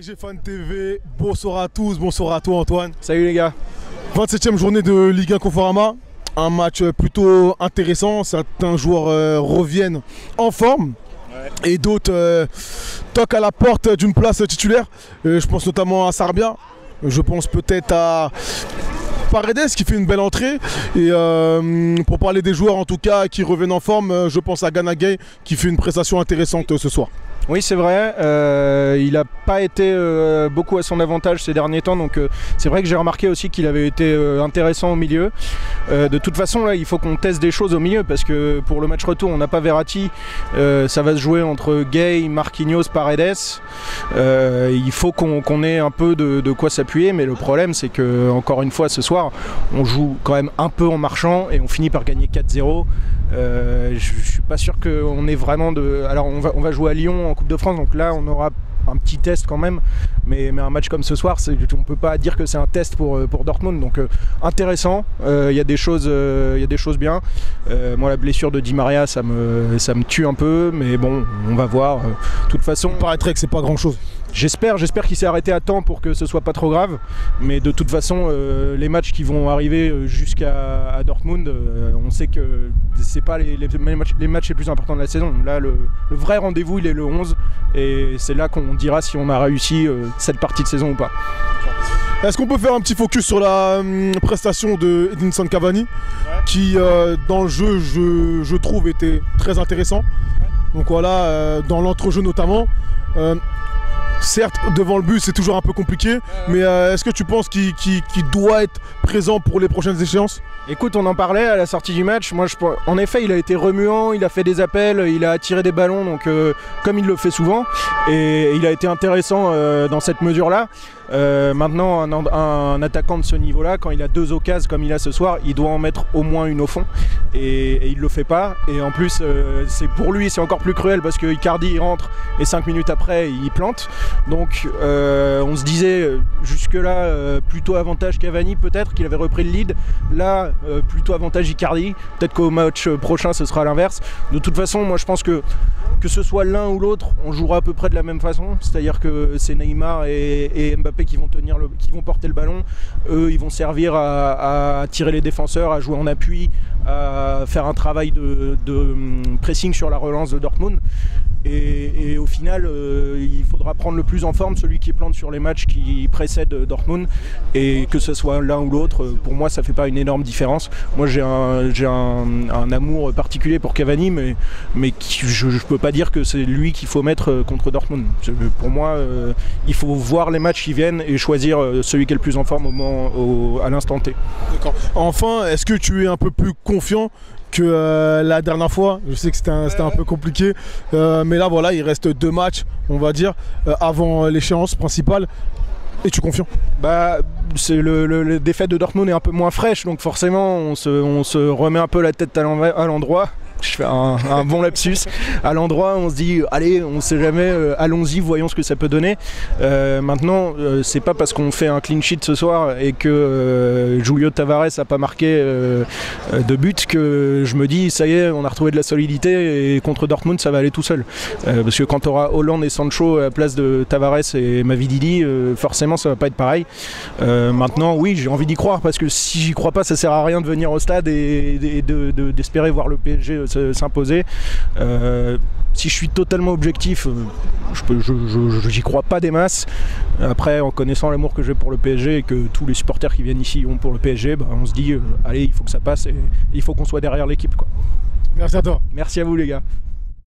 PSG Fan TV, bonsoir à tous, bonsoir à toi Antoine. Salut les gars. 27e journée de Ligue 1 Conforama, un match plutôt intéressant, certains joueurs reviennent en forme et d'autres toquent à la porte d'une place titulaire. Je pense notamment à Sarbia, je pense peut-être à Paredes qui fait une belle entrée et pour parler des joueurs en tout cas qui reviennent en forme, je pense à Gana Gueye qui fait une prestation intéressante ce soir. Oui c'est vrai, il n'a pas été beaucoup à son avantage ces derniers temps, donc c'est vrai que j'ai remarqué aussi qu'il avait été intéressant au milieu. De toute façon là il faut qu'on teste des choses au milieu parce que pour le match retour on n'a pas Verratti, ça va se jouer entre Gueye, Marquinhos, Paredes. Il faut qu'on ait un peu de quoi s'appuyer, mais le problème c'est que encore une fois ce soir on joue quand même un peu en marchant et on finit par gagner 4-0. Je suis pas sûr qu'on ait vraiment de... Alors on va jouer à Lyon en Coupe de France, donc là on aura un petit test quand même, mais un match comme ce soir, on peut pas dire que c'est un test pour Dortmund, donc intéressant. Il y a des choses bien. Moi la blessure de Di Maria ça me tue un peu, mais bon on va voir. De toute façon, il paraîtrait que c'est pas grand chose. J'espère qu'il s'est arrêté à temps pour que ce soit pas trop grave, mais de toute façon les matchs qui vont arriver jusqu'à Dortmund, on sait que c'est pas les matchs les plus importants de la saison. Là le vrai rendez-vous il est le 11 et c'est là qu'on dira si on a réussi cette partie de saison ou pas. Est-ce qu'on peut faire un petit focus sur la prestation de Edinson Cavani qui dans le jeu je trouve était très intéressant. Donc voilà, dans l'entrejeu notamment. Certes, devant le but, c'est toujours un peu compliqué, mais est-ce que tu penses qu'il doit être présent pour les prochaines échéances? Écoute, on en parlait à la sortie du match. Moi, en effet, il a été remuant, il a fait des appels, il a attiré des ballons, donc comme il le fait souvent, et il a été intéressant dans cette mesure-là. Maintenant, un attaquant de ce niveau-là, quand il a deux occasions comme il a ce soir, il doit en mettre au moins une au fond, et il le fait pas. Et en plus, pour lui, c'est encore plus cruel parce que Icardi il rentre et 5 minutes après, il plante. Donc, on se disait jusque-là plutôt avantage Cavani, peut-être qu'il avait repris le lead. Là, plutôt avantage Icardi. Peut-être qu'au match prochain, ce sera l'inverse. De toute façon, moi, je pense que ce soit l'un ou l'autre, on jouera à peu près de la même façon. C'est-à-dire que c'est Neymar et Mbappé qui vont porter le ballon. Eux, ils vont servir à tirer les défenseurs, à jouer en appui, à faire un travail de pressing sur la relance de Dortmund. Et au final, il faudra prendre le plus en forme celui qui plante sur les matchs qui précèdent Dortmund, et que ce soit l'un ou l'autre, pour moi ça fait pas une énorme différence. Moi j'ai un amour particulier pour Cavani, mais je peux pas dire que c'est lui qu'il faut mettre contre Dortmund. Pour moi, il faut voir les matchs qui viennent et choisir celui qui est le plus en forme à l'instant T. D'accord. Enfin, est-ce que tu es un peu plus confiant que la dernière fois? Je sais que c'était un peu compliqué, mais là voilà, il reste 2 matchs, on va dire, avant l'échéance principale. Es-tu confiant? Le défaite de Dortmund est un peu moins fraîche, donc forcément on se remet un peu la tête à l'endroit. Je fais un bon lapsus. À l'endroit, on se dit, allez, on sait jamais, allons-y, voyons ce que ça peut donner. Maintenant, c'est pas parce qu'on fait un clean sheet ce soir et que Julio Tavares n'a pas marqué de but que je me dis, ça y est, on a retrouvé de la solidité et contre Dortmund, ça va aller tout seul. Parce que quand tu auras Hollande et Sancho à la place de Tavares et Mavididi, forcément, ça va pas être pareil. Maintenant, oui, j'ai envie d'y croire parce que si j'y crois pas, ça sert à rien de venir au stade et d'espérer voir le PSG s'imposer. Si je suis totalement objectif, j'y crois pas des masses. Après, en connaissant l'amour que j'ai pour le PSG et que tous les supporters qui viennent ici ont pour le PSG, on se dit allez, il faut que ça passe et il faut qu'on soit derrière l'équipe, quoi. Merci à toi. Merci à vous les gars.